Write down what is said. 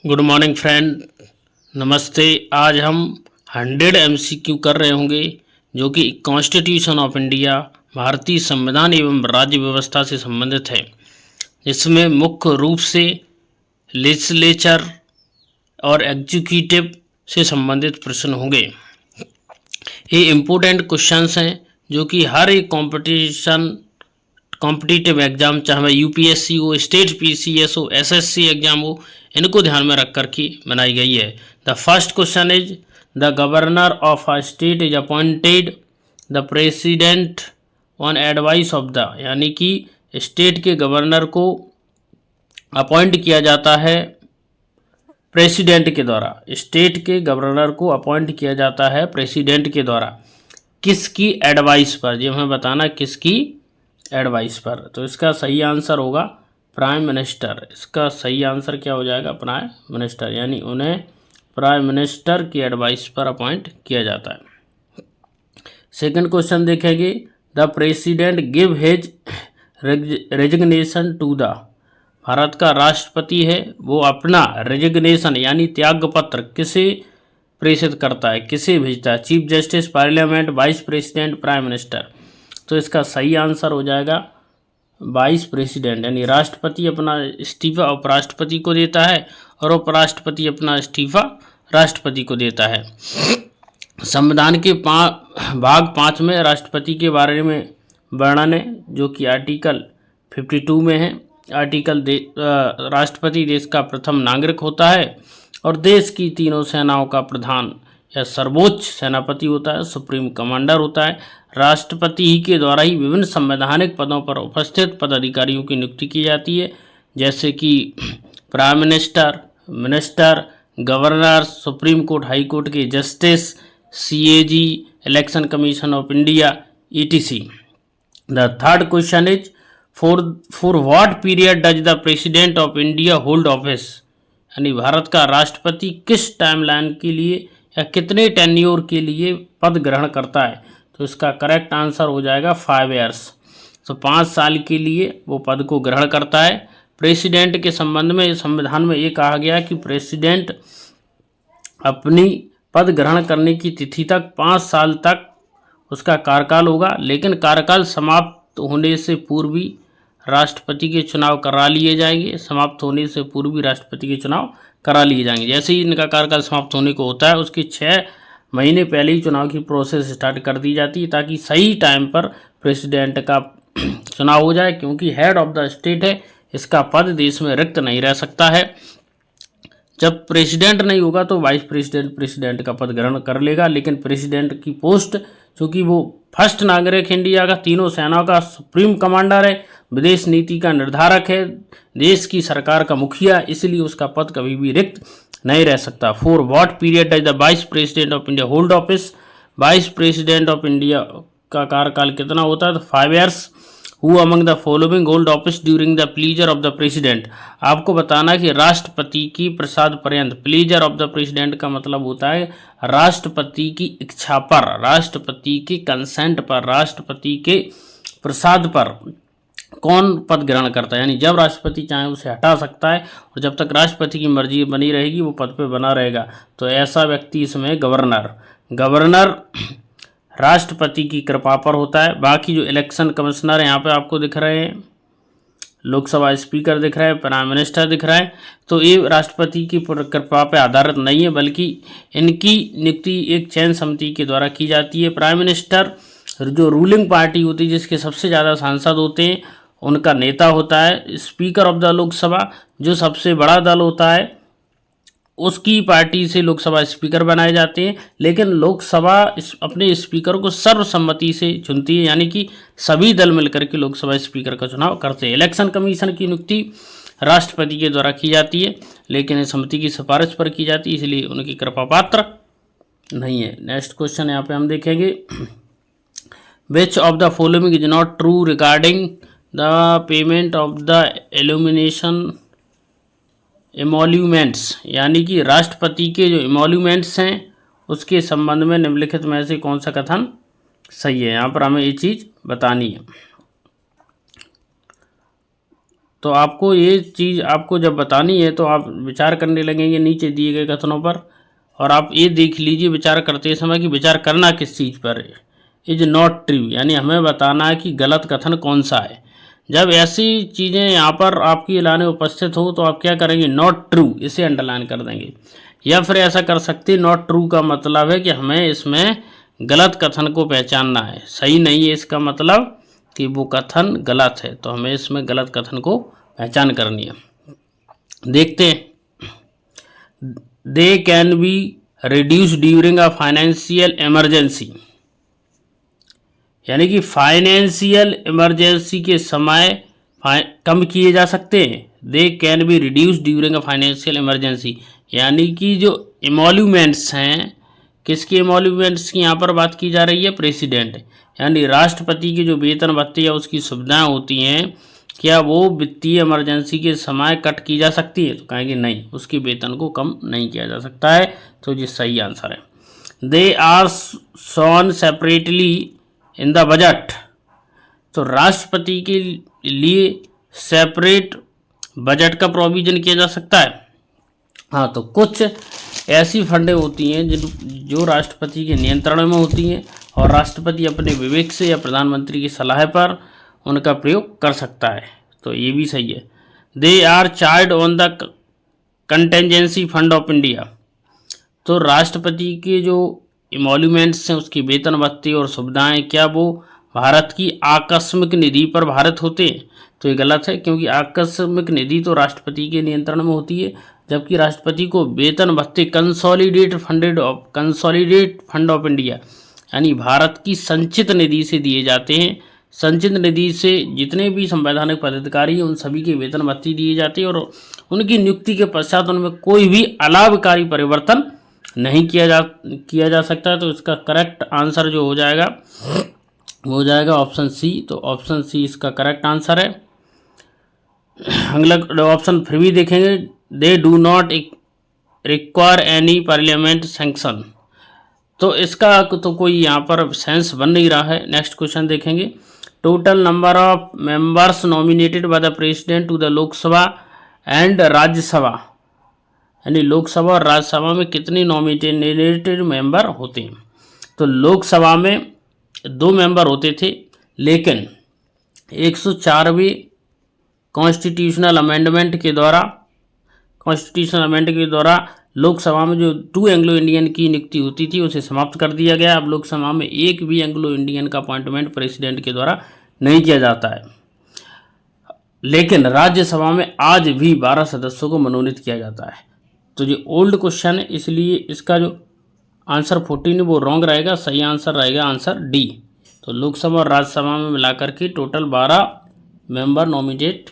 Good morning friend, नमस्ते। आज हम 100 MCQ कर रहे होंगे जो कि कॉन्स्टिट्यूशन ऑफ इंडिया, भारतीय संविधान एवं राज्य व्यवस्था से संबंधित है। इसमें मुख्य रूप से लेजिस्लेचर और एग्जीक्यूटिव से संबंधित प्रश्न होंगे। ये इम्पोर्टेंट क्वेश्चंस हैं जो कि हर एक कॉम्पिटिटिव एग्जाम, चाहे वह यूपीएससी हो, स्टेट पीसीएस हो, एसएससी एग्जाम हो, इनको ध्यान में रख कर के बनाई गई है। The first question is the governor of a state is appointed the president on advice of the, यानी कि स्टेट के गवर्नर को अपॉइंट किया जाता है प्रेसिडेंट के द्वारा। स्टेट के गवर्नर को अपॉइंट किया जाता है प्रेसिडेंट के द्वारा। किसकी एडवाइस पर, ये हमें बताना किसकी एडवाइस पर। तो इसका सही आंसर होगा प्राइम मिनिस्टर। इसका सही आंसर क्या हो जाएगा? प्राइम मिनिस्टर, यानी उन्हें प्राइम मिनिस्टर की एडवाइस पर अपॉइंट किया जाता है। सेकंड क्वेश्चन देखेंगे, the president give his resignation to the, Bharat का राष्ट्रपति है वो अपना रेजिग्नेशन यानी त्याग पत्र किसे प्रेषित करता है, किसे भेजता है? Chief justice, parliament, vice president, prime minister. तो इसका सही आंसर हो जाएगा वाइस प्रेसिडेंट, यानी राष्ट्रपति अपना इस्तीफा उपराष्ट्रपति को देता है और उपराष्ट्रपति अपना इस्तीफा राष्ट्रपति को देता है। संविधान के भाग 5 में राष्ट्रपति के बारे में वर्णन है जो कि आर्टिकल 52 में है। आर्टिकल राष्ट्रपति देश का प्रथम नागरिक होता है और देश की तीनों सेनाओं का प्रधान या सर्वोच्च सेनापति होता है, सुप्रीम कमांडर होता है। राष्ट्रपति ही के द्वारा ही विभिन्न संवैधानिक पदों पर उपस्थित पदाधिकारियों की नियुक्ति की जाती है, जैसे कि prime minister, minister, governor, supreme court, high court के justice, CAG, election commission of India, ETC। The third question is for what period does the president of India hold office, यानी भारत का राष्ट्रपति किस टाइमलाइन के लिए या कितने टेन्योर के लिए पद ग्रहण करता है? तो इसका करेक्ट आंसर हो जाएगा 5 ईयर्स। तो 5 साल के लिए वो पद को ग्रहण करता है। प्रेसिडेंट के संबंध में संविधान में ये कहा गया कि प्रेसिडेंट अपनी पद ग्रहण करने की तिथि तक 5 साल तक उसका कार्यकाल होगा, लेकिन कार्यकाल समाप्त होने से पूर्व ही राष्ट्रपति के चुनाव करा लिए जाएंगे। समाप्त होने से पूर्व ही राष्ट्रपति के चुनाव करा लिए जाएंगे। जैसे ही इनका कार्यकाल समाप्त होने को होता है उसके 6 महीने पहले ही चुनाव की प्रोसेस स्टार्ट कर दी जाती है, ताकि सही टाइम पर प्रेसिडेंट का चुनाव हो जाए, क्योंकि हेड ऑफ द स्टेट है, इसका पद देश में रिक्त नहीं रह सकता है। जब प्रेसिडेंट नहीं होगा तो वाइस प्रेसिडेंट प्रेसिडेंट का पद ग्रहण कर लेगा, लेकिन प्रेसिडेंट की पोस्ट, चूँकि वो फर्स्ट नागरिक इंडिया का, तीनों सेनाओं का सुप्रीम कमांडर है, विदेश नीति का निर्धारक है, देश की सरकार का मुखिया, इसलिए उसका पद कभी भी रिक्त नहीं रह सकता। For what period does the vice president of India hold office, vice president of India का कार्यकाल कितना होता है? तो 5 years. Who among the following hold office during the pleaser of the president, आपको बताना कि राष्ट्रपति की प्रसाद पर्यंत, प्लीजर ऑफ द प्रेसिडेंट का मतलब होता है राष्ट्रपति की इच्छा पर, राष्ट्रपति के कंसेंट पर, राष्ट्रपति के प्रसाद पर कौन पद ग्रहण करता है, यानी जब राष्ट्रपति चाहे उसे हटा सकता है और जब तक राष्ट्रपति की मर्जी बनी रहेगी वो पद पे बना रहेगा। तो ऐसा व्यक्ति इसमें गवर्नर राष्ट्रपति की कृपा पर होता है। बाकी जो इलेक्शन कमिश्नर है यहाँ पे आपको दिख रहे हैं, लोकसभा स्पीकर दिख रहा है, प्राइम मिनिस्टर दिख रहा है, तो ये राष्ट्रपति की कृपा पर आधारित नहीं है, बल्कि इनकी नियुक्ति एक चयन समिति के द्वारा की जाती है। प्राइम मिनिस्टर जो रूलिंग पार्टी होती है, जिसके सबसे ज़्यादा सांसद होते हैं, उनका नेता होता है। स्पीकर ऑफ द लोकसभा, जो सबसे बड़ा दल होता है, उसकी पार्टी से लोकसभा स्पीकर बनाए जाते हैं, लेकिन लोकसभा अपने स्पीकर को सर्वसम्मति से चुनती है, यानी कि सभी दल मिलकर के लोकसभा स्पीकर का चुनाव करते हैं। इलेक्शन कमीशन की नियुक्ति राष्ट्रपति के द्वारा की जाती है, लेकिन समिति की सिफारिश पर की जाती है, इसलिए उनकी कृपा पात्र नहीं है। नेक्स्ट क्वेश्चन यहाँ पे हम देखेंगे, which of the following is not true regarding the payment of the emoluments, यानी कि राष्ट्रपति के जो एमोल्यूमेंट्स हैं उसके संबंध में निम्नलिखित में से कौन सा कथन सही है? यहाँ पर हमें ये चीज़ बतानी है। तो आपको ये चीज़ आपको जब बतानी है तो आप विचार करने लगेंगे नीचे दिए गए कथनों पर, और आप ये देख लीजिए विचार करते समय कि विचार करना किस चीज़ पर है। इज नॉट ट्रू, यानी हमें बताना है कि गलत कथन कौन सा है। जब ऐसी चीज़ें यहाँ पर आपकी लाने उपस्थित हो तो आप क्या करेंगे, नॉट ट्रू, इसे अंडरलाइन कर देंगे। या फिर ऐसा कर सकते, नॉट ट्रू का मतलब है कि हमें इसमें गलत कथन को पहचानना है, सही नहीं है इसका मतलब कि वो कथन गलत है, तो हमें इसमें गलत कथन को पहचान करनी है। देखते हैं, they can be reduce during a financial emergency, यानी कि फाइनेंशियल इमरजेंसी के समय कम किए जा सकते हैं। They can be reduce during a financial emergency, यानी कि जो इमोल्यूमेंट्स हैं, किसके इमोल्यूमेंट्स की यहाँ पर बात की जा रही है, प्रेसिडेंट, यानी राष्ट्रपति की जो वेतन भत्ते या उसकी सुविधाएं होती हैं, क्या वो वित्तीय इमरजेंसी के समय कट की जा सकती है, तो कहेंगे नहीं, उसके वेतन को कम नहीं किया जा सकता है, तो ये सही आंसर है। They are shown separately in the budget, तो राष्ट्रपति के लिए सेपरेट बजट का प्रोविजन किया जा सकता है। हाँ, तो कुछ ऐसी फंडें होती हैं जो राष्ट्रपति के नियंत्रण में होती हैं और राष्ट्रपति अपने विवेक से या प्रधानमंत्री की सलाह पर उनका प्रयोग कर सकता है, तो ये भी सही है। They are charge on the contingency fund of India, तो राष्ट्रपति के जो इमोल्यूमेंट्स हैं उसकी वेतन भत्ते और सुविधाएं, क्या वो भारत की आकस्मिक निधि पर भारत होते हैं, तो ये गलत है, क्योंकि आकस्मिक निधि तो राष्ट्रपति के नियंत्रण में होती है, जबकि राष्ट्रपति को वेतन भत्ते कंसोलिडेट फंड ऑफ इंडिया, यानी भारत की संचित निधि से दिए जाते हैं। संचित निधि से जितने भी संवैधानिक पदाधिकारी हैं उन सभी के वेतन भत्ते दिए जाते हैं और उनकी नियुक्ति के पश्चात उनमें कोई भी अलाभकारी परिवर्तन नहीं किया जा सकता है। तो इसका करेक्ट आंसर जो हो जाएगा वो हो जाएगा ऑप्शन सी, तो ऑप्शन सी इसका करेक्ट आंसर है। अगला ऑप्शन फिर भी देखेंगे, they do not require any parliament sanction, तो इसका तो कोई यहाँ पर सेंस बन नहीं रहा है। नेक्स्ट क्वेश्चन देखेंगे, total number of members nominated by the president to the Lok Sabha and Rajya Sabha, यानी लोकसभा और राज्यसभा में कितने नॉमिनेटेड मेंबर होते हैं, तो लोकसभा में 2 मेंबर होते थे, लेकिन 104वें कॉन्स्टिट्यूशनल अमेंडमेंट के द्वारा लोकसभा में जो 2 एंग्लो इंडियन की नियुक्ति होती थी उसे समाप्त कर दिया गया। अब लोकसभा में एक भी एंग्लो इंडियन का अपॉइंटमेंट प्रेसिडेंट के द्वारा नहीं किया जाता है, लेकिन राज्यसभा में आज भी 12 सदस्यों को मनोनीत किया जाता है। तो ये ओल्ड क्वेश्चन है, इसलिए इसका जो आंसर 14 वो रॉन्ग रहेगा, सही आंसर रहेगा आंसर डी। तो लोकसभा और राज्यसभा में मिलाकर के टोटल 12 मेंबर नॉमिनेट